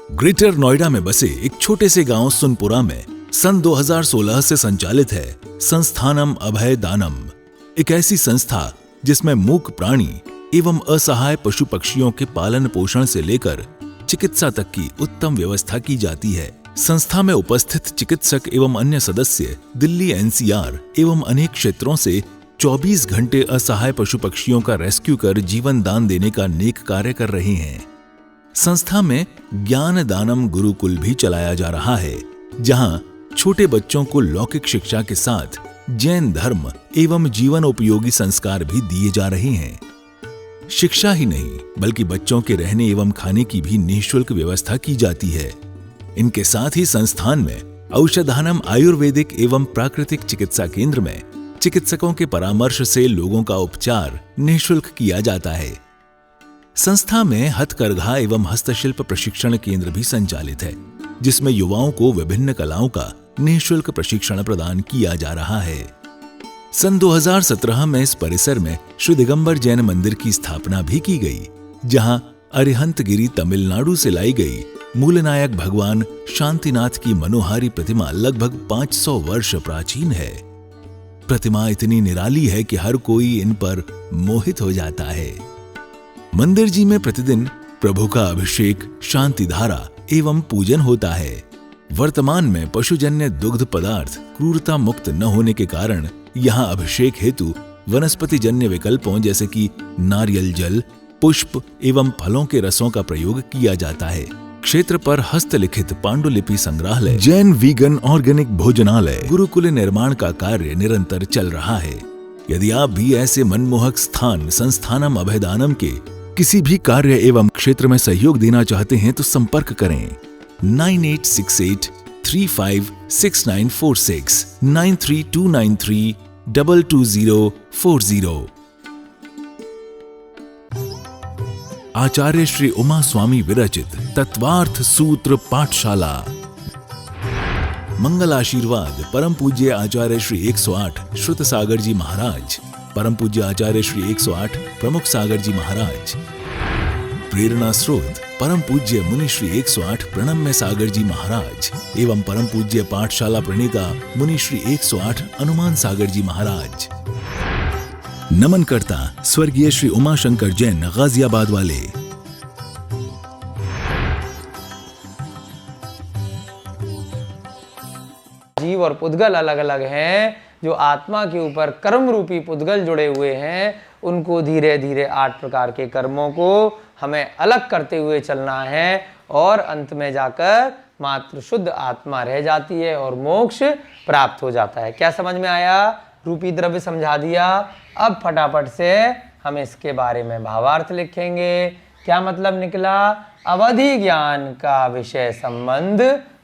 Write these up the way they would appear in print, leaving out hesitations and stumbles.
Greater Noida में बसे एक छोटे से गांव सुनपुरा में सन 2016 से संचालित है संस्थानम अभय दानम, एक ऐसी संस्था जिसमें मूक प्राणी एवं असहाय पशु पक्षियों के पालन पोषण से लेकर चिकित्सा तक की उत्तम व्यवस्था की जाती है। संस्था में उपस्थित चिकित्सक एवं अन्य सदस्य दिल्ली एनसीआर एवं अनेक क्षेत्रों से 24 घंटे असहाय पशु पक्षियों का रेस्क्यू कर जीवन दान देने का नेक कार्य कर रहे हैं। संस्था में ज्ञान दानम गुरुकुल भी चलाया जा रहा है, जहां छोटे बच्चों को लौकिक शिक्षा के साथ जैन धर्म एवं जीवन उपयोगी संस्कार भी दिए जा रहे हैं। शिक्षा ही नहीं बल्कि बच्चों के रहने एवं खाने की भी निःशुल्क व्यवस्था की जाती है। इनके साथ ही संस्थान में औषधानम आयुर्वेदिक एवं प्राकृतिक चिकित्सा केंद्र में चिकित्सकों के परामर्श से लोगों का उपचार निःशुल्क किया जाता है। संस्था में हथकरघा एवं हस्तशिल्प प्रशिक्षण केंद्र भी संचालित है, जिसमें युवाओं को विभिन्न कलाओं का निःशुल्क प्रशिक्षण प्रदान किया जा रहा है। सन 2017 में इस परिसर में श्री दिगंबर जैन मंदिर की स्थापना भी की गई, जहां अरिहंतगिरी तमिलनाडु से लाई गई मूलनायक भगवान शांतिनाथ की मनोहारी प्रतिमा लगभग 500 वर्ष प्राचीन है। प्रतिमा इतनी निराली है कि हर कोई इन पर मोहित हो जाता है। मंदिर जी में प्रतिदिन प्रभु का अभिषेक, शांति धारा एवं पूजन होता है। वर्तमान में पशुजन्य दुग्ध पदार्थ क्रूरता मुक्त न होने के कारण यहाँ अभिषेक हेतु वनस्पति जन्य विकल्पों जैसे कि नारियल जल, पुष्प एवं फलों के रसों का प्रयोग किया जाता है। क्षेत्र पर हस्तलिखित पांडुलिपि संग्रहालय, जैन वीगन ऑर्गेनिक भोजनालय, गुरुकुल निर्माण का कार्य निरंतर चल रहा है। यदि आप भी ऐसे मनमोहक स्थान संस्थानम अभयदानम के किसी भी कार्य एवं क्षेत्र में सहयोग देना चाहते हैं तो संपर्क करें 9868356946 9329322040। आचार्य श्री उमा स्वामी विरचित तत्वार्थ सूत्र पाठशाला। मंगल आशीर्वाद परम पूज्य आचार्य श्री 108 श्रुत सागर जी महाराज, परम पूज्य आचार्य श्री 108 प्रमुख सागर जी महाराज। प्रेरणा स्रोत परम पूज्य मुनि श्री 108 प्रणम्य सागर जी महाराज एवं परम पूज्य पाठशाला प्रणेता मुनि श्री 108 हनुमान सागर जी महाराज। नमन करता स्वर्गीय श्री उमाशंकर जैन गाजियाबाद वाले। जीव और पुद्गल अलग अलग हैं। जो आत्मा के ऊपर कर्म रूपी पुद्गल जुड़े हुए हैं, उनको धीरे धीरे 8 प्रकार के कर्मों को हमें अलग करते हुए चलना है और अंत में जाकर मात्र शुद्ध आत्मा रह जाती है और मोक्ष प्राप्त हो जाता है। क्या समझ में आया? रूपी द्रव्य समझा दिया। अब फटाफट से हम इसके बारे में भावार्थ लिखेंगे। क्या मतलब निकला? अवधि ज्ञान का विषय संबंध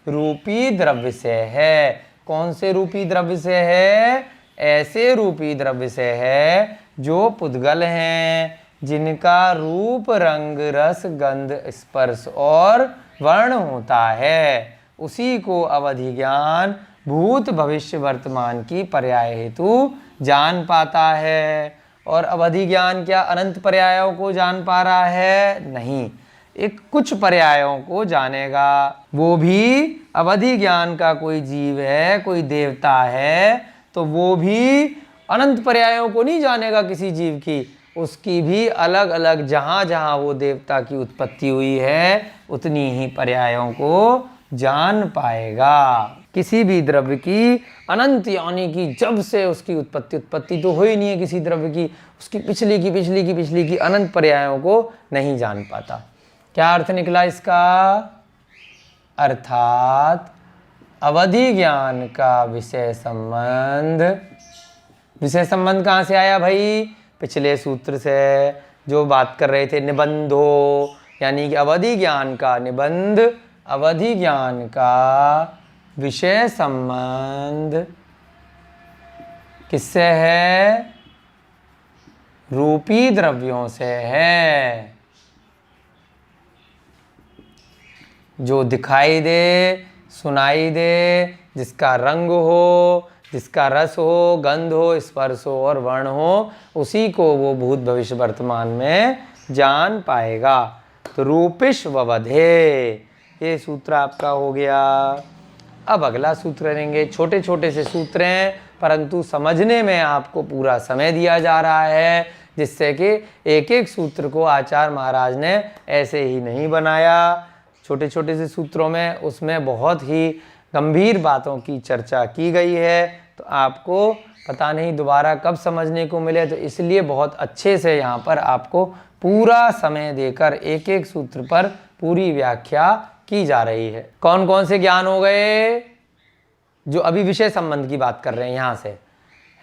रूपी द्रव्य से है। कौन से रूपी द्रव्य से है? ऐसे रूपी द्रव्य से है जो पुद्गल हैं, जिनका रूप, रंग, रस, गंध, स्पर्श और वर्ण होता है। उसी को अवधि ज्ञान भूत भविष्य वर्तमान की पर्याय हेतु जान पाता है। और अवधि ज्ञान क्या अनंत पर्यायों को जान पा रहा है? नहीं, एक कुछ पर्यायों को जानेगा। वो भी अवधि ज्ञान का कोई जीव है, कोई देवता है, तो वो भी अनंत पर्यायों को नहीं जानेगा किसी जीव की। उसकी भी अलग अलग जहाँ जहाँ वो देवता की उत्पत्ति हुई है, उतनी ही पर्यायों को जान पाएगा। किसी भी द्रव्य की अनंत यानी कि जब से उसकी उत्पत्ति तो हो ही नहीं है किसी द्रव्य की, उसकी पिछली की अनंत पर्यायों को नहीं जान पाता। क्या अर्थ निकला इसका? अर्थात अवधि ज्ञान का विषय संबंध कहाँ से आया भाई? पिछले सूत्र से जो बात कर रहे थे, निबंधो, यानी कि अवधि ज्ञान का निबंध, अवधि ज्ञान का विषय संबंध किससे है? रूपी द्रव्यों से है। जो दिखाई दे, सुनाई दे, जिसका रंग हो, जिसका रस हो, गंध हो, स्पर्श हो और वर्ण हो, उसी को वो भूत भविष्य वर्तमान में जान पाएगा। तो रूपिष्ववधे, ये सूत्र आपका हो गया। अब अगला सूत्र लेंगे। छोटे छोटे से सूत्र हैं परंतु समझने में आपको पूरा समय दिया जा रहा है, जिससे कि एक एक सूत्र को आचार्य महाराज ने ऐसे ही नहीं बनाया। छोटे छोटे से सूत्रों में उसमें बहुत ही गंभीर बातों की चर्चा की गई है, तो आपको पता नहीं दोबारा कब समझने को मिले, तो इसलिए बहुत अच्छे से यहाँ पर आपको पूरा समय देकर एक एक सूत्र पर पूरी व्याख्या की जा रही है। कौन कौन से ज्ञान हो गए? जो अभी विषय संबंध की बात कर रहे हैं यहाँ से,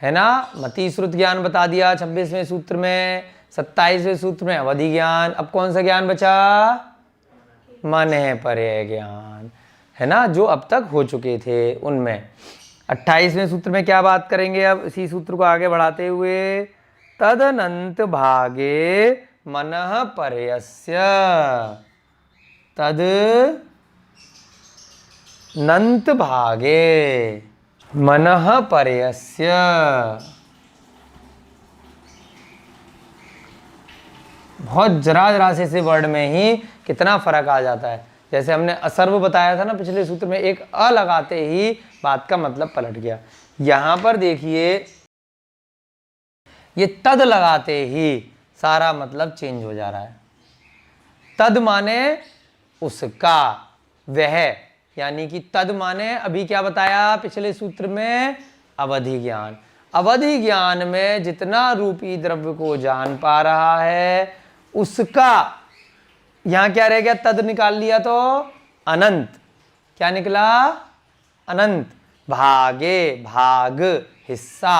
है ना। मति श्रुत ज्ञान बता दिया 26वें सूत्र में, 27वें सूत्र में अवधि ज्ञान। अब कौन सा ज्ञान बचा? मन है पर्याय ज्ञान, है ना, जो अब तक हो चुके थे उनमें। 28वें सूत्र में क्या बात करेंगे? अब इसी सूत्र को आगे बढ़ाते हुए, तदनंत भागे मनः पर्यस्य, तद नंत भागे मनः पर्यस्य। बहुत जरा से वर्ड में ही कितना फर्क आ जाता है। जैसे हमने असर्व बताया था ना पिछले सूत्र में, एक अ लगाते ही बात का मतलब पलट गया। यहां पर देखिए ये तद लगाते ही सारा मतलब चेंज हो जा रहा है। तद माने उसका, वह, यानी कि तद माने अभी क्या बताया पिछले सूत्र में? अवधि ज्ञान। अवधि ज्ञान में जितना रूपी द्रव्य को जान पा रहा है उसका, यहां क्या रह गया? तद निकाल लिया तो अनंत। क्या निकला? अनंत। भागे, भाग, हिस्सा,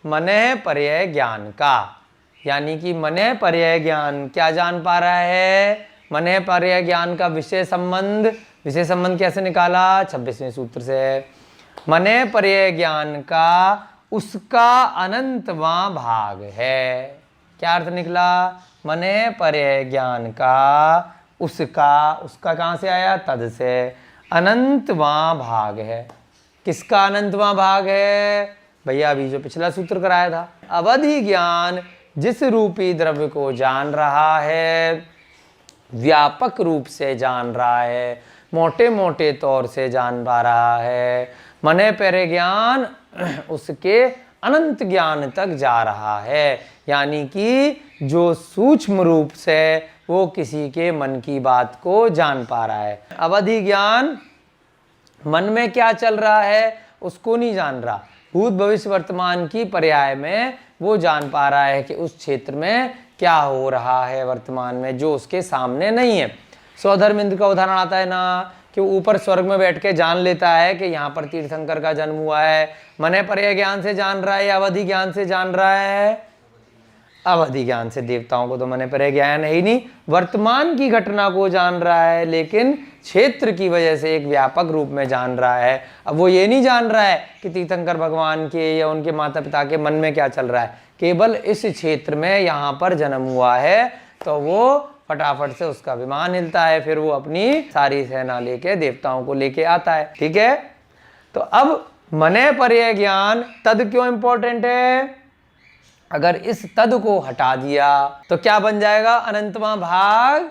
मने पर्याय ज्ञान का, यानी कि मने पर्याय ज्ञान क्या जान पा रहा है? मने पर्याय ज्ञान का विषय संबंध। विषय संबंध कैसे निकाला? 26वें सूत्र से। मने पर्याय ज्ञान का उसका अनंतवां भाग है। क्या अर्थ निकला? मने पर्याय ज्ञान का उसका कहां से आया? तद से। अनंतवां भाग है। किसका अनंतवां भाग है? भैया अभी जो पिछला सूत्र कराया था। अवधि ज्ञान जिस रूपी द्रव्य को जान रहा है, व्यापक रूप से जान रहा है, मोटे मोटे तौर से जान पा रहा है, मने पर्याय ज्ञान उसके अनंत ज्ञान तक जा रहा है, यानी कि जो सूक्ष्म रूप से वो किसी के मन की बात को जान पा रहा है। अवधि ज्ञान मन में क्या चल रहा है उसको नहीं जान रहा, भूत भविष्य वर्तमान की पर्याय में वो जान पा रहा है कि उस क्षेत्र में क्या हो रहा है वर्तमान में, जो उसके सामने नहीं है। सौधर्मेंद्र का उदाहरण आता है ना, कि वो ऊपर स्वर्ग में बैठ के जान लेता है कि यहाँ पर तीर्थंकर का जन्म हुआ है। मने पर्याय ज्ञान से जान रहा है या अवधि ज्ञान से जान रहा है? अवधि ज्ञान से। देवताओं को तो मने पर्याय ज्ञान है ही नहीं, वर्तमान की घटना को जान रहा है, लेकिन क्षेत्र की वजह से एक व्यापक रूप में जान रहा है। अब वो ये नहीं जान रहा है कि तीर्थंकर भगवान के या उनके माता पिता के मन में क्या चल रहा है, केवल इस क्षेत्र में यहाँ पर जन्म हुआ है, तो वो फटाफट से उसका विमान हिलता है, फिर वो अपनी सारी सेना लेके देवताओं को लेके आता है। ठीक है, तो अब मने पर्याय ज्ञान, तद क्यों इंपॉर्टेंट है? अगर इस तद को हटा दिया तो क्या बन जाएगा? अनंतवां भाग।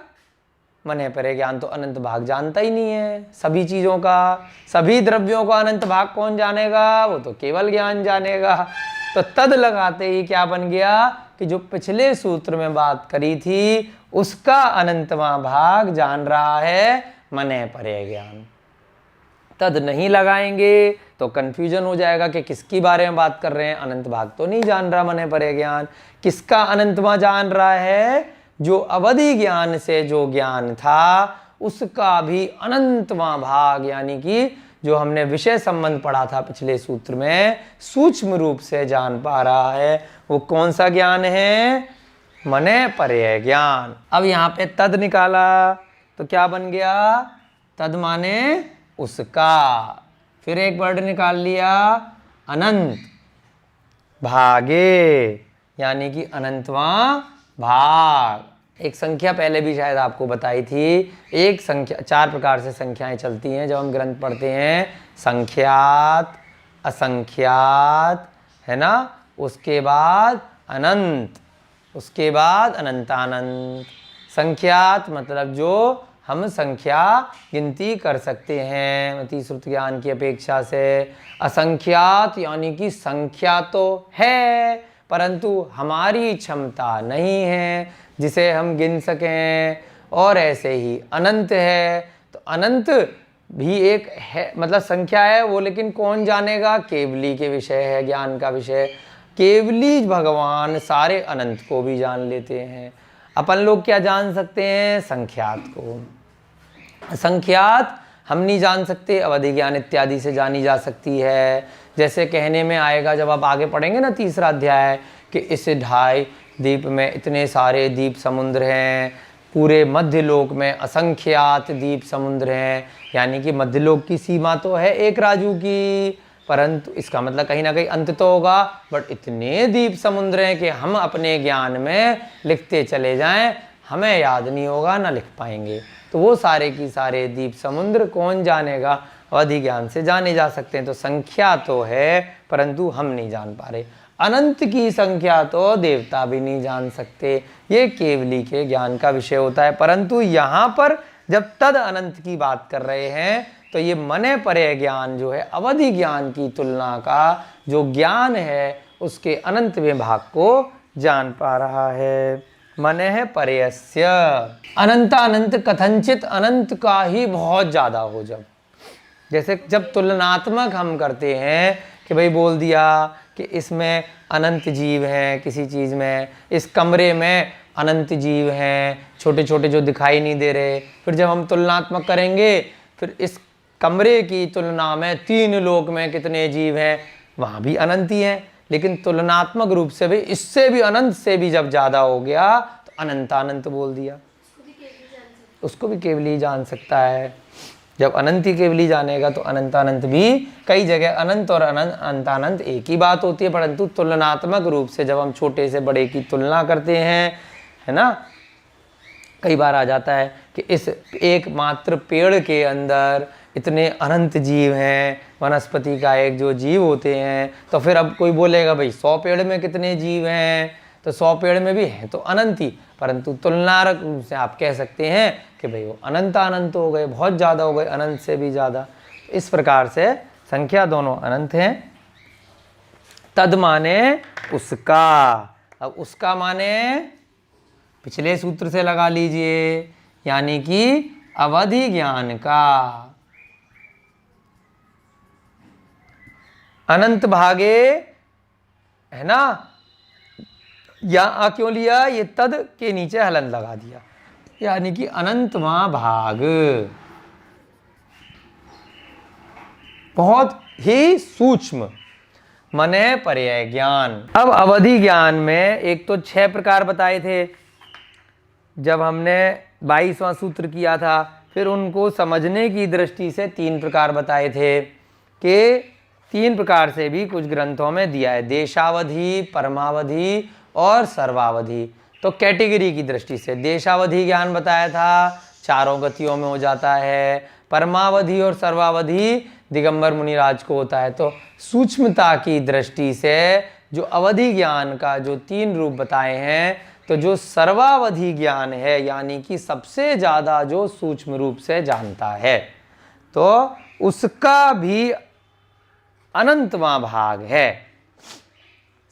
मने पर्याय ज्ञान तो अनंत भाग जानता ही नहीं है सभी चीजों का, सभी द्रव्यों का अनंत भाग कौन जानेगा? वो तो केवल ज्ञान जानेगा। तो तद लगाते ही क्या बन गया कि जो पिछले सूत्र में बात करी थी उसका अनंतवां भाग जान रहा है मने पर्याय ज्ञान। तद नहीं लगाएंगे तो कंफ्यूजन हो जाएगा कि किसकी बारे में बात कर रहे हैं। अनंत भाग तो नहीं जान रहा मने पर्याय ज्ञान, किसका अनंतवां जान रहा है? जो अवधि ज्ञान से जो ज्ञान था उसका भी अनंतवां भाग, यानी कि जो हमने विषय संबंध पढ़ा था पिछले सूत्र में, सूक्ष्म रूप से जान पा रहा है। वो कौन सा ज्ञान है? मने पर्याय ज्ञान। अब यहाँ पे तद निकाला तो क्या बन गया? तद माने उसका। फिर एक वर्ड निकाल लिया अनंत भागे, यानी कि अनंतवां भाग। एक संख्या पहले भी शायद आपको बताई थी, एक संख्या, 4 प्रकार से संख्याएं चलती हैं जब हम ग्रंथ पढ़ते हैं। संख्यात, असंख्यात, है ना, उसके बाद अनंत, उसके बाद अनंतानंत। संख्यात मतलब जो हम संख्या गिनती कर सकते हैं मति श्रुत ज्ञान की अपेक्षा से। असंख्यात यानी कि संख्या तो है परंतु हमारी क्षमता नहीं है जिसे हम गिन सकें। और ऐसे ही अनंत है, तो अनंत भी एक है, मतलब संख्या है वो, लेकिन कौन जानेगा? केवली के विषय है, ज्ञान का विषय। केवली भगवान सारे अनंत को भी जान लेते हैं। अपन लोग क्या जान सकते हैं? संख्यात को। संख्यात हम नहीं जान सकते, अवधि ज्ञान इत्यादि से जानी जा सकती है। जैसे कहने में आएगा जब आप आगे पढ़ेंगे ना तीसरा अध्याय, कि इस ढाई द्वीप में इतने सारे द्वीप समुद्र हैं, पूरे मध्यलोक में असंख्यात द्वीप समुद्र हैं। यानी कि मध्यलोक की सीमा तो है एक राजू की, परंतु इसका मतलब कहीं ना कहीं अंत तो होगा। बट इतने द्वीप समुद्र हैं कि हम अपने ज्ञान में लिखते चले जाएं, हमें याद नहीं होगा, ना लिख पाएंगे। तो वो सारे की सारे द्वीप समुद्र कौन जानेगा? अवधि ज्ञान से जाने जा सकते हैं। तो संख्या तो है परंतु हम नहीं जान पा रहे। अनंत की संख्या तो देवता भी नहीं जान सकते। ये केवली के ज्ञान का विषय होता है। परंतु यहाँ पर जब तद अनंत की बात कर रहे हैं तो ये मने परे ज्ञान जो है, अवधि ज्ञान की तुलना का जो ज्ञान है उसके अनंत में भाग को जान पा रहा है। मने है परेयस्य। अनंत कथनचित अनंत का ही बहुत ज्यादा हो, जैसे जब तुलनात्मक हम करते हैं कि भाई बोल दिया कि इसमें अनंत जीव हैं, किसी चीज में, इस कमरे में अनंत जीव हैं, छोटे छोटे जो दिखाई नहीं दे रहे। फिर जब हम तुलनात्मक करेंगे, फिर इस कमरे की तुलना में 3 लोक में कितने जीव हैं, वहां भी अनंत ही हैं। लेकिन तुलनात्मक रूप से भी इससे भी अनंत से भी जब ज्यादा हो गया तो अनंत बोल दिया। उसको भी केवली जान सकता है। जब अनंत ही केवली जानेगा तो अनंत भी, कई जगह अनंत और अनंत एक ही बात होती है, परंतु तुलनात्मक रूप से जब हम छोटे से बड़े की तुलना करते हैं, है ना, कई बार आ जाता है कि इस एकमात्र पेड़ के अंदर इतने अनंत जीव हैं, वनस्पति का एक जो जीव होते हैं। तो फिर अब कोई बोलेगा भाई 100 पेड़ में कितने जीव हैं, तो 100 पेड़ में भी हैं तो अनंत ही, परंतु तुलनात्मक रूप से आप कह सकते हैं कि भाई वो अनंत हो गए, बहुत ज़्यादा हो गए, अनंत से भी ज़्यादा। इस प्रकार से संख्या दोनों अनंत हैं। तद माने उसका। अब उसका माने पिछले सूत्र से लगा लीजिए, यानी कि अवधि ज्ञान का। अनंत भागे, है ना, या क्यों लिया? ये तद के नीचे हलन लगा दिया, यानी कि अनंतवां भाग, बहुत ही सूक्ष्म, मने पर्याय ज्ञान। अब अवधि ज्ञान में एक तो 6 प्रकार बताए थे जब हमने 22वां सूत्र किया था। फिर उनको समझने की दृष्टि से 3 प्रकार बताए थे कि 3 प्रकार से भी कुछ ग्रंथों में दिया है, देशावधि, परमावधि और सर्वावधि। तो कैटेगरी की दृष्टि से देशावधि ज्ञान बताया था, 4 गतियों में हो जाता है। परमावधि और सर्वावधि दिगंबर मुनिराज को होता है। तो सूक्ष्मता की दृष्टि से जो अवधि ज्ञान का जो 3 रूप बताए हैं, तो जो सर्वावधि ज्ञान है, यानी कि सबसे ज़्यादा जो सूक्ष्म रूप से जानता है, तो उसका भी अनंतवां भाग है।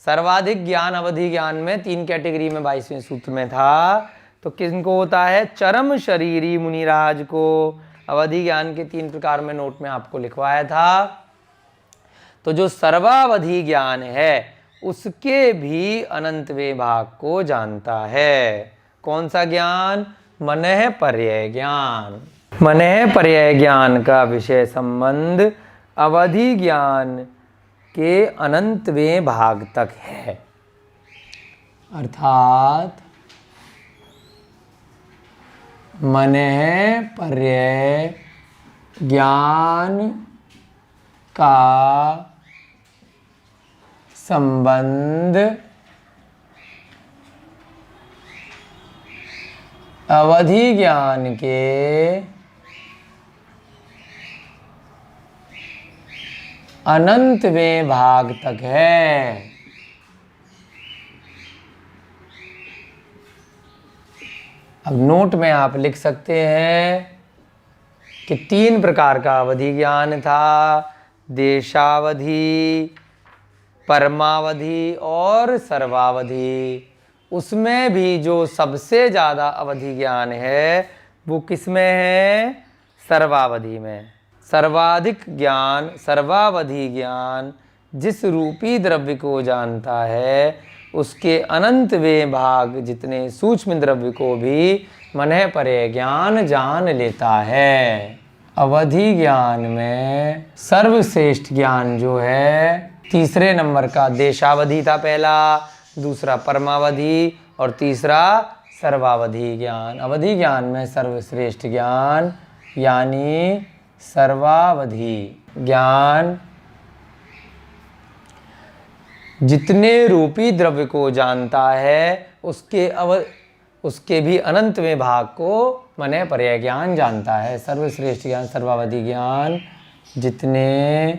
सर्वाधिक ज्ञान अवधि ज्ञान में 3 कैटेगरी में 22वें सूत्र में था। तो किनको होता है? चरम शरीरी मुनिराज को। अवधि ज्ञान के 3 प्रकार में नोट में आपको लिखवाया था। तो जो सर्वावधि ज्ञान है उसके भी अनंतवें भाग को जानता है। कौन सा ज्ञान? मनः पर्यय ज्ञान। मनः पर्यय ज्ञान का विषय संबंध अवधि ज्ञान के अनंतवें भाग तक है। अर्थात मनः पर्यय ज्ञान का संबंध अवधि ज्ञान के अनंतवें भाग तक है। अब नोट में आप लिख सकते हैं कि 3 प्रकार का अवधि ज्ञान था, देशावधि, परमावधि और सर्वावधि। उसमें भी जो सबसे ज़्यादा अवधि ज्ञान है वो किस में है? सर्वावधि में। सर्वाधिक ज्ञान, सर्वावधि ज्ञान जिस रूपी द्रव्य को जानता है उसके अनंतवें भाग जितने सूक्ष्म द्रव्य को भी मनः परे ज्ञान जान लेता है। अवधि ज्ञान में सर्वश्रेष्ठ ज्ञान जो है 3 नंबर का देशावधि था पहला, दूसरा परमावधि और तीसरा सर्वावधि ज्ञान। अवधि ज्ञान में सर्वश्रेष्ठ ज्ञान यानी सर्वावधि ज्ञान जितने रूपी द्रव्य को जानता है उसके भी अनंतवें भाग को मनः परे ज्ञान जानता है। सर्वश्रेष्ठ ज्ञान सर्वावधि ज्ञान जितने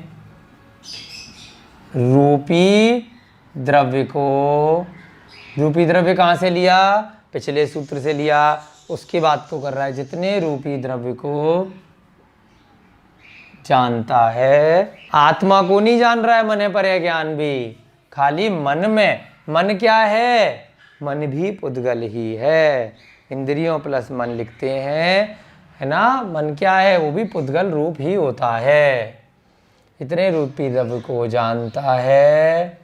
रूपी द्रव्य को, रूपी द्रव्य कहाँ से लिया? पिछले सूत्र से लिया, उसकी बात को कर रहा है। जितने रूपी द्रव्य को जानता है, आत्मा को नहीं जान रहा है मनः परे ज्ञान भी, खाली मन में। मन क्या है? मन भी पुद्गल ही है। इंद्रियों प्लस मन लिखते हैं, है ना। मन क्या है? वो भी पुद्गल रूप ही होता है। इतने रूपी द्रव्य को जानता है,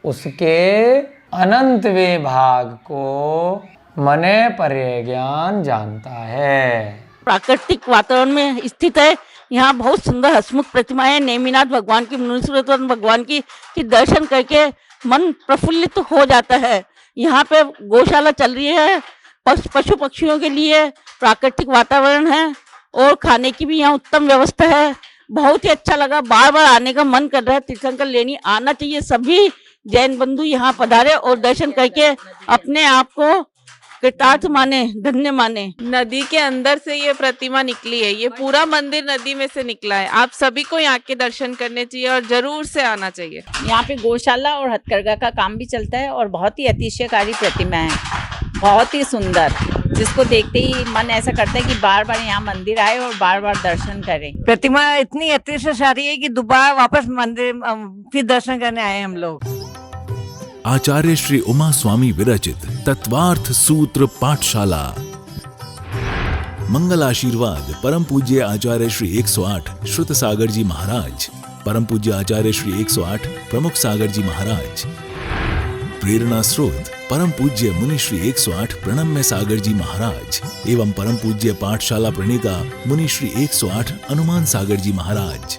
उसके अनंतवें भाग को मनः परे ज्ञान जानता है। प्राकृतिक वातावरण में स्थित है। यहाँ बहुत सुंदर हसमुख प्रतिमाएं, नेमिनाथ भगवान की, मुनीश्वरत्व भगवान की दर्शन करके मन प्रफुल्लित हो जाता है। यहाँ पे गौशाला चल रही है, पशु पक्षियों के लिए प्राकृतिक वातावरण है और खाने की भी यहाँ उत्तम व्यवस्था है। बहुत ही अच्छा लगा, बार बार आने का मन कर रहा है। तीर्थंकर लेनी आना चाहिए। सभी जैन बंधु यहाँ पधारे और दर्शन करके अपने आप को कृतार्थ माने, धन्य माने। नदी के अंदर से ये प्रतिमा निकली है, ये पूरा मंदिर नदी में से निकला है। आप सभी को यहाँ के दर्शन करने चाहिए और जरूर से आना चाहिए। यहाँ पे गौशाला और हथकरघा का काम भी चलता है और बहुत ही अतिशयकारी प्रतिमा है, बहुत ही सुंदर, जिसको देखते ही मन ऐसा करता है कि बार बार यहाँ मंदिर आए और बार बार दर्शन करें। प्रतिमा इतनी अतिशयकारी है कि दोबारा वापस मंदिर फिर दर्शन करने आए हम लोग। आचार्य श्री उमा स्वामी विरचित तत्वार्थ सूत्र पाठशाला। मंगल आशीर्वाद परम पूज्य आचार्य श्री 108 श्रुत सागर जी महाराज, परम पूज्य आचार्य श्री 108 प्रमुख सागर जी महाराज। प्रेरणा स्रोत परम पूज्य मुनि श्री 108 प्रणम्य सागर जी महाराज एवं परम पूज्य पाठशाला प्रणेता मुनि श्री 108 अनुमान सागर जी महाराज।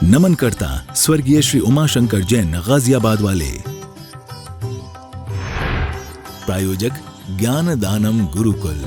नमन करता स्वर्गीय श्री उमाशंकर जैन गाजियाबाद वाले। प्रायोजक ज्ञान दानम गुरुकुल।